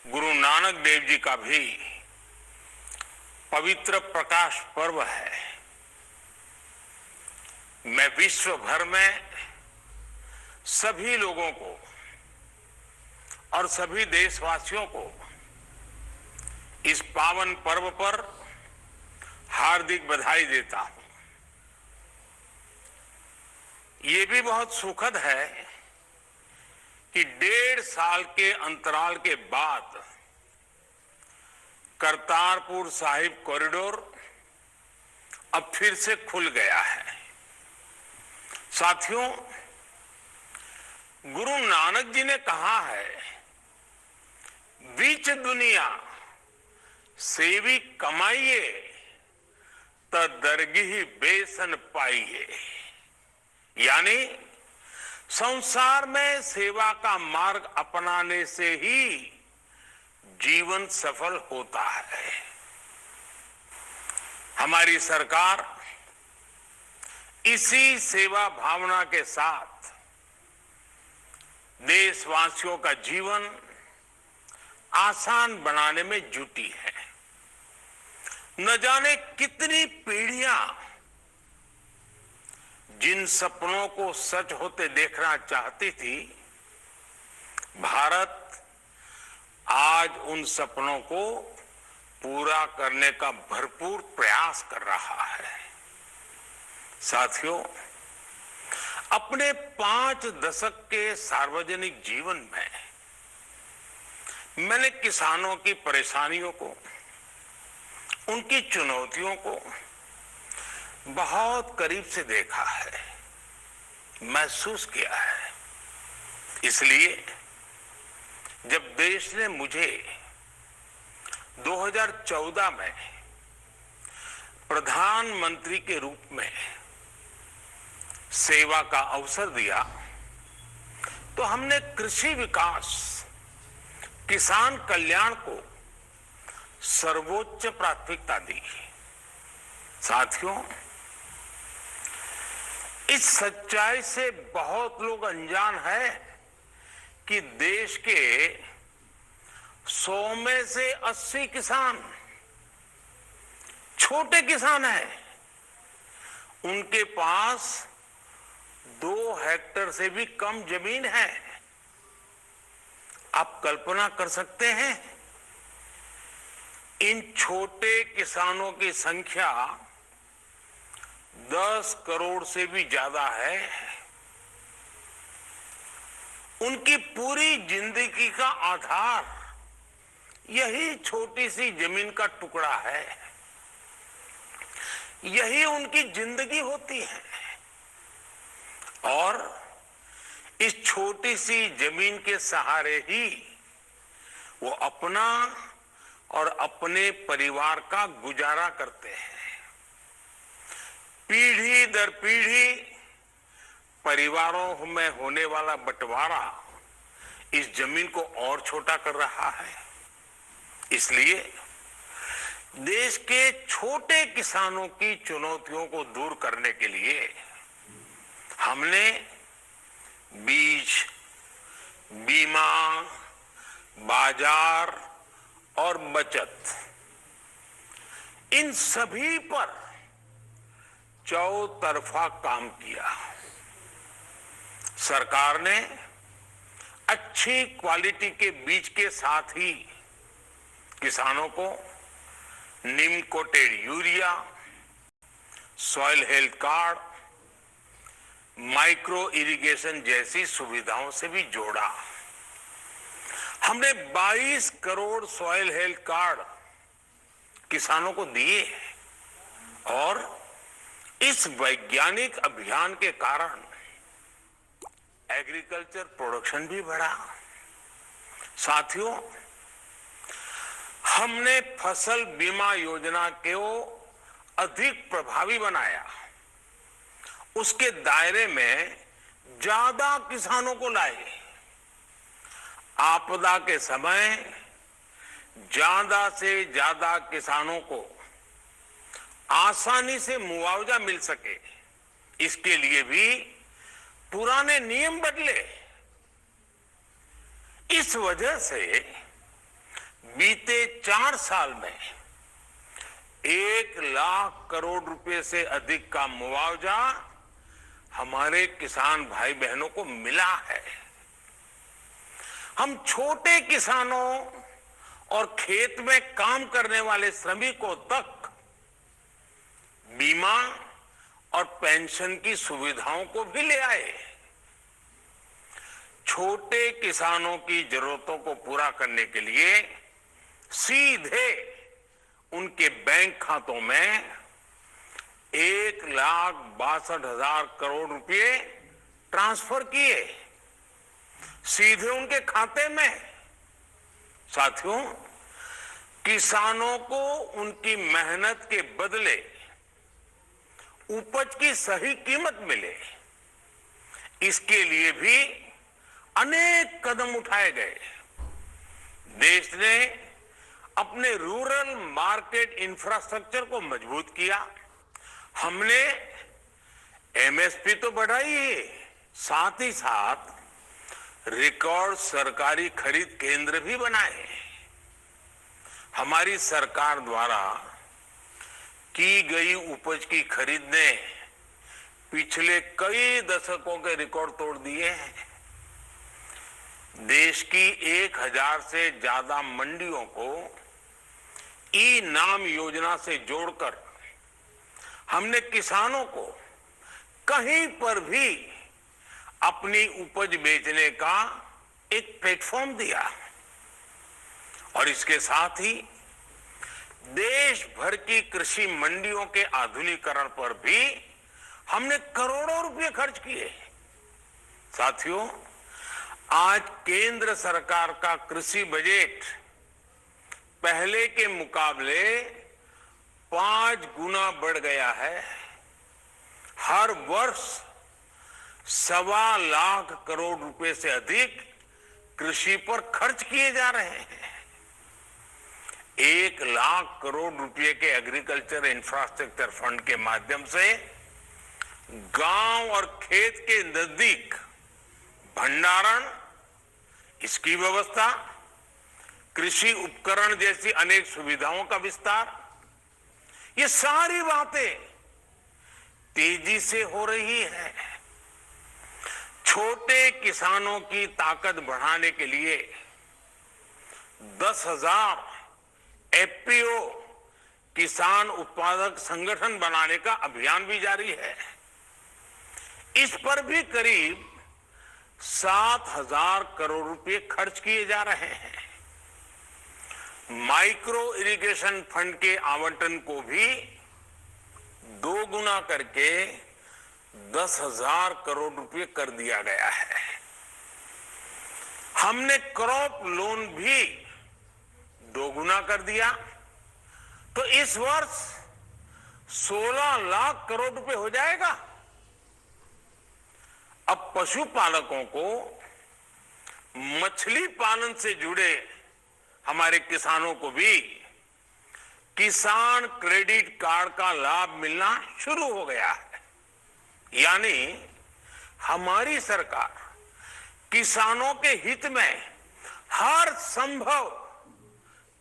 गुरु नानक देव जी का भी पवित्र प्रकाश पर्व है। मैं विश्व भर में सभी लोगों को और सभी देशवासियों को इस पावन पर्व पर हार्दिक बधाई देता हूं। ये भी बहुत सुखद है कि 1.5 साल के अंतराल के बाद करतारपुर साहिब कॉरिडोर अब फिर से खुल गया है। साथियों, गुरु नानक जी ने कहा है, बीच दुनिया सेवी कमाइए त दरगिही बेसन पाइए। यानी संसार में सेवा का मार्ग अपनाने से ही जीवन सफल होता है। हमारी सरकार इसी सेवा भावना के साथ देशवासियों का जीवन आसान बनाने में जुटी है। न जाने कितनी पीढ़ियां जिन सपनों को सच होते देखना चाहती थी, भारत आज उन सपनों को पूरा करने का भरपूर प्रयास कर रहा है। साथियों, अपने 5 दशक के सार्वजनिक जीवन में मैंने किसानों की परेशानियों को, उनकी चुनौतियों को बहुत करीब से देखा है, महसूस किया है। इसलिए जब देश ने मुझे 2014 में प्रधानमंत्री के रूप में सेवा का अवसर दिया, तो हमने कृषि विकास, किसान कल्याण को सर्वोच्च प्राथमिकता दी। साथियों, इस सच्चाई से बहुत लोग अनजान है कि देश के 100 में से 80 किसान छोटे किसान हैं। उनके पास 2 हेक्टेयर से भी कम जमीन है। आप कल्पना कर सकते हैं, इन छोटे किसानों की संख्या 10 करोड़ से भी ज्यादा है। उनकी पूरी जिंदगी का आधार यही छोटी सी जमीन का टुकड़ा है। यही उनकी जिंदगी होती है। और इस छोटी सी जमीन के सहारे ही वो अपना और अपने परिवार का गुजारा करते हैं। पीढ़ी दर पीढ़ी परिवारों में होने वाला बंटवारा इस जमीन को और छोटा कर रहा है। इसलिए देश के छोटे किसानों की चुनौतियों को दूर करने के लिए हमने बीज, बीमा, बाजार और बचत, इन सभी पर चौतरफा काम किया। सरकार ने अच्छी क्वालिटी के बीज के साथ ही किसानों को नीम coated urea, soil health card, micro irrigation जैसी सुविधाओं से भी जोड़ा। हमने 22 करोड़ सॉइल हेल्थ कार्ड किसानों को दिए और इस वैज्ञानिक अभियान के कारण एग्रीकल्चर प्रोडक्शन भी बढ़ा। साथियों, हमने फसल बीमा योजना को अधिक प्रभावी बनाया। उसके दायरे में ज्यादा किसानों को लाए। आपदा के समय ज्यादा से ज्यादा किसानों को आसानी से मुआवजा मिल सके, इसके लिए भी पुराने नियम बदले। इस वजह से 4 साल में 1,00,000 करोड़ रुपए से अधिक का मुआवजा हमारे किसान भाई बहनों को मिला है। हम छोटे किसानों और खेत में काम करने वाले श्रमिकों तक बीमा और पेंशन की सुविधाओं को भी ले आए। छोटे किसानों की जरूरतों को पूरा करने के लिए सीधे उनके बैंक खातों में 1,62,000 करोड़ रुपए ट्रांसफर किए, सीधे उनके खाते में। साथियों, किसानों को उनकी मेहनत के बदले उपज की सही कीमत मिले, इसके लिए भी अनेक कदम उठाए गए। देश ने अपने रूरल मार्केट इंफ्रास्ट्रक्चर को मजबूत किया। हमने एमएसपी तो बढ़ाई है, साथ ही साथ रिकॉर्ड सरकारी खरीद केंद्र भी बनाए। हमारी सरकार द्वारा की गई उपज की खरीद ने पिछले कई दशकों के रिकॉर्ड तोड़ दिए हैं। देश की 1,000 से ज्यादा मंडियों को ई नाम योजना से जोड़कर हमने किसानों को कहीं पर भी अपनी उपज बेचने का एक प्लेटफॉर्म दिया और इसके साथ ही देश भर की कृषि मंडियों के आधुनिकीकरण पर भी हमने करोड़ों रुपए खर्च किए। साथियों, आज केंद्र सरकार का कृषि बजट पहले के मुकाबले 5 गुना बढ़ गया है। हर वर्ष 1,25,00,000 करोड़ रुपए से अधिक कृषि पर खर्च किए जा रहे हैं। 1,00,000 करोड़ रुपए के एग्रीकल्चर इंफ्रास्ट्रक्चर फंड के माध्यम से गांव और खेत के नजदीक भंडारण, इसकी व्यवस्था, कृषि उपकरण जैसी अनेक सुविधाओं का विस्तार, ये सारी बातें तेजी से हो रही है। छोटे किसानों की ताकत बढ़ाने के लिए 10,000 एफपीओ किसान उत्पादक संगठन बनाने का अभियान भी जारी है। इस पर भी करीब 7,000 करोड़ रुपए खर्च किए जा रहे हैं। माइक्रो इरिगेशन फंड के आवंटन को भी 2 गुना करके 10,000 करोड़ रुपए कर दिया गया है। हमने क्रॉप लोन भी 2 गुना कर दिया, तो इस वर्ष 16 लाख करोड़ रुपए हो जाएगा। अब पशुपालकों को मछली पालन से जुड़े हमारे किसानों को भी किसान क्रेडिट कार्ड का लाभ मिलना शुरू हो गया है। यानी हमारी सरकार किसानों के हित में हर संभव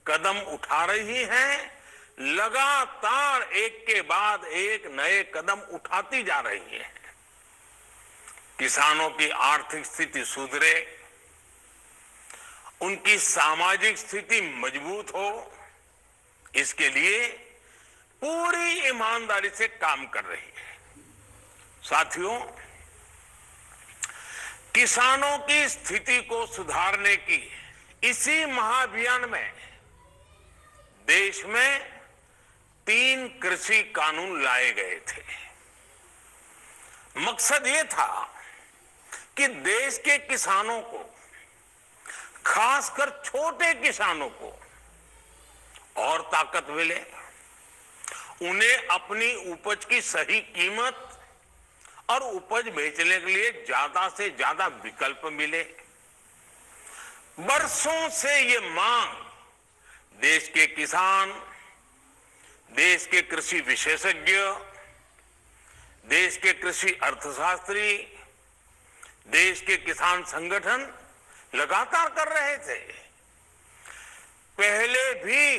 कदम उठा रही है, लगातार एक के बाद एक नए कदम उठाती जा रही है। किसानों की आर्थिक स्थिति सुधरे, उनकी सामाजिक स्थिति मजबूत हो, इसके लिए पूरी ईमानदारी से काम कर रही है। साथियों, किसानों की स्थिति को सुधारने की इसी महाअभियान में देश में 3 कृषि कानून लाए गए थे। मकसद ये था कि देश के किसानों को, खासकर छोटे किसानों को और ताकत मिले, उन्हें अपनी उपज की सही कीमत और उपज बेचने के लिए ज्यादा से ज्यादा विकल्प मिले। बरसों से ये मांग देश के किसान, देश के कृषि विशेषज्ञ, देश के कृषि अर्थशास्त्री, देश के किसान संगठन लगातार कर रहे थे। पहले पहले भी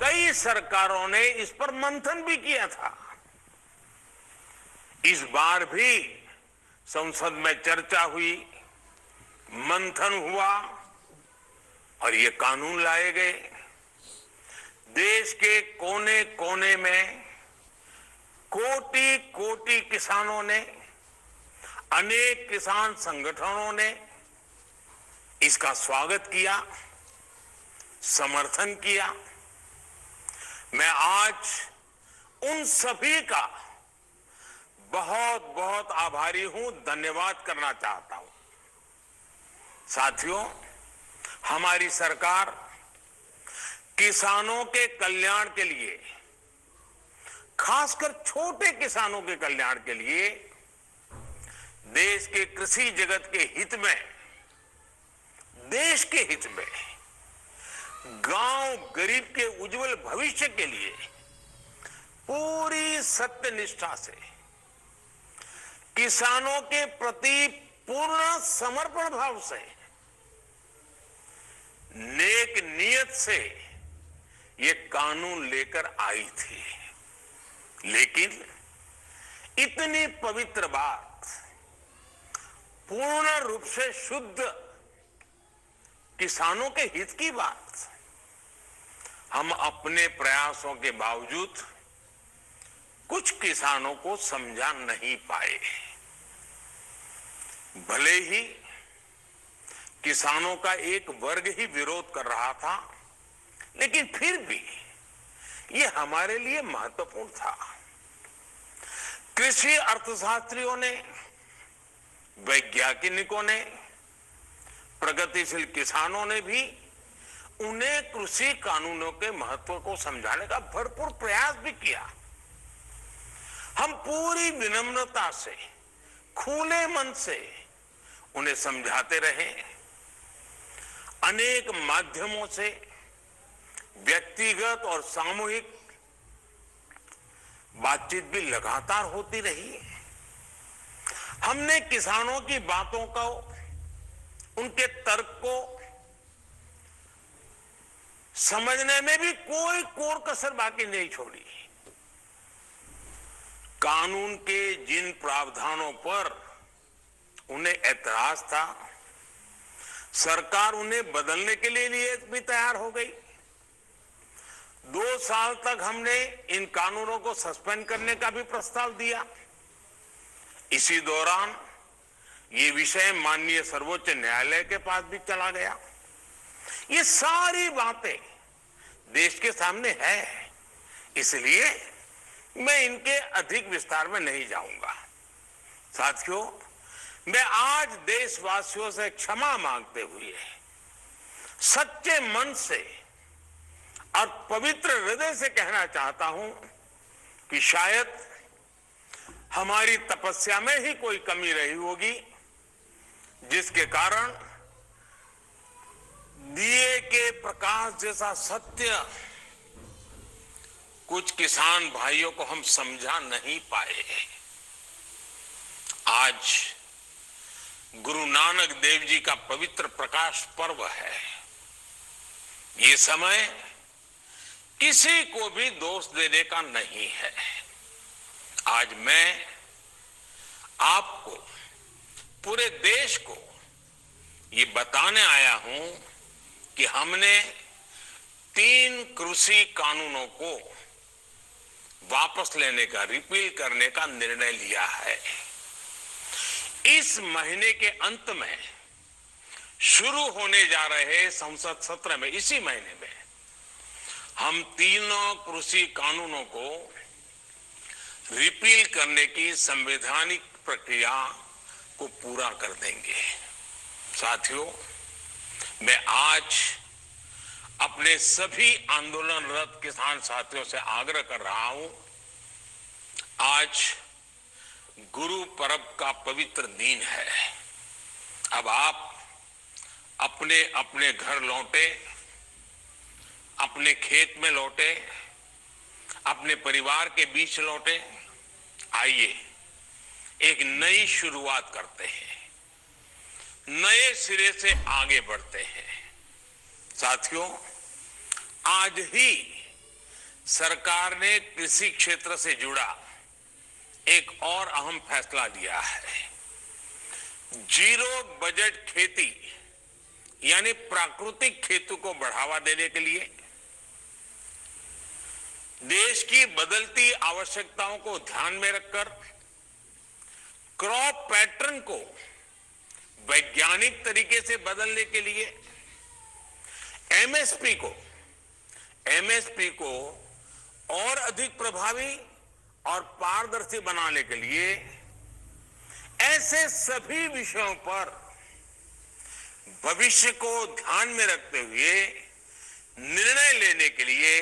कई सरकारों ने इस पर मंथन भी किया था। इस बार भी संसद में चर्चा हुई, मंथन हुआ और ये कानून लाए गए। देश के कोने कोने में कोटि कोटि किसानों ने, अनेक किसान संगठनों ने इसका स्वागत किया, समर्थन किया। मैं आज उन सभी का बहुत बहुत आभारी हूं, धन्यवाद करना चाहता हूं। साथियों, हमारी सरकार किसानों के कल्याण के लिए, खासकर छोटे किसानों के कल्याण के लिए, देश के कृषि जगत के हित में, देश के हित में, गांव गरीब के उज्जवल भविष्य के लिए पूरी सत्यनिष्ठा से, किसानों के प्रति पूर्ण समर्पण भाव से, नेक नियत से ये कानून लेकर आई थी। लेकिन इतनी पवित्र बात, पूर्ण रूप से शुद्ध किसानों के हित की बात, हम अपने प्रयासों के बावजूद कुछ किसानों को समझा नहीं पाए। भले ही किसानों का एक वर्ग ही विरोध कर रहा था, लेकिन फिर भी ये हमारे लिए महत्वपूर्ण था। कृषि अर्थशास्त्रियों ने, वैज्ञानिकों ने, प्रगतिशील किसानों ने भी उन्हें कृषि कानूनों के महत्व को समझाने का भरपूर प्रयास भी किया। हम पूरी विनम्रता से, खुले मन से उन्हें समझाते रहे। अनेक माध्यमों से व्यक्तिगत और सामूहिक बातचीत भी लगातार होती रही। हमने किसानों की बातों को, उनके तर्क को समझने में भी कोई कोर कसर बाकी नहीं छोड़ी। कानून के जिन प्रावधानों पर उन्हें ऐतराज था, सरकार उन्हें बदलने के लिए भी तैयार हो गई। 2 साल तक हमने इन कानूनों को सस्पेंड करने का भी प्रस्ताव दिया। इसी दौरान ये विषय माननीय सर्वोच्च न्यायालय के पास भी चला गया। ये सारी बातें देश के सामने है, इसलिए मैं इनके अधिक विस्तार में नहीं जाऊंगा। साथियों, मैं आज देशवासियों से क्षमा मांगते हुए सच्चे मन से और पवित्र हृदय से कहना चाहता हूं कि शायद हमारी तपस्या में ही कोई कमी रही होगी, जिसके कारण दिए के प्रकाश जैसा सत्य कुछ किसान भाइयों को हम समझा नहीं पाए। आज गुरु नानक देव जी का पवित्र प्रकाश पर्व है। ये समय किसी को भी दोष देने का नहीं है। आज मैं आपको, पूरे देश को ये बताने आया हूं कि हमने 3 कृषि कानूनों को वापस लेने का, रिपील करने का निर्णय लिया है। इस महीने के अंत में शुरू होने जा रहे संसद सत्र में, इसी महीने में, हम 3 कृषि कानूनों को रिपील करने की संवैधानिक प्रक्रिया को पूरा कर देंगे। साथियों, मैं आज अपने सभी आंदोलनरत किसान साथियों से आग्रह कर रहा हूं, आज गुरु पर्व का पवित्र दिन है। अब आप अपने अपने घर लौटे, अपने खेत में लौटे, अपने परिवार के बीच लौटे। आइए एक नई शुरुआत करते हैं, नए सिरे से आगे बढ़ते हैं। साथियों, आज ही सरकार ने कृषि क्षेत्र से जुड़ा एक और अहम फैसला लिया है। जीरो बजट खेती यानी प्राकृतिक खेती को बढ़ावा देने के लिए देश की बदलती आवश्यकताओं को ध्यान में रखकर क्रॉप पैटर्न को वैज्ञानिक तरीके से बदलने के लिए एमएसपी को और अधिक प्रभावी और पारदर्शी बनाने के लिए ऐसे सभी विषयों पर भविष्य को ध्यान में रखते हुए निर्णय लेने के लिए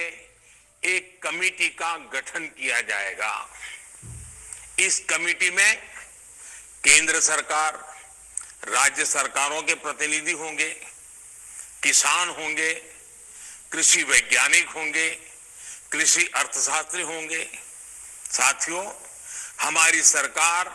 एक कमेटी का गठन किया जाएगा। इस कमेटी में केंद्र सरकार, राज्य सरकारों के प्रतिनिधि होंगे, किसान होंगे, कृषि वैज्ञानिक होंगे, कृषि अर्थशास्त्री होंगे। साथियों, हमारी सरकार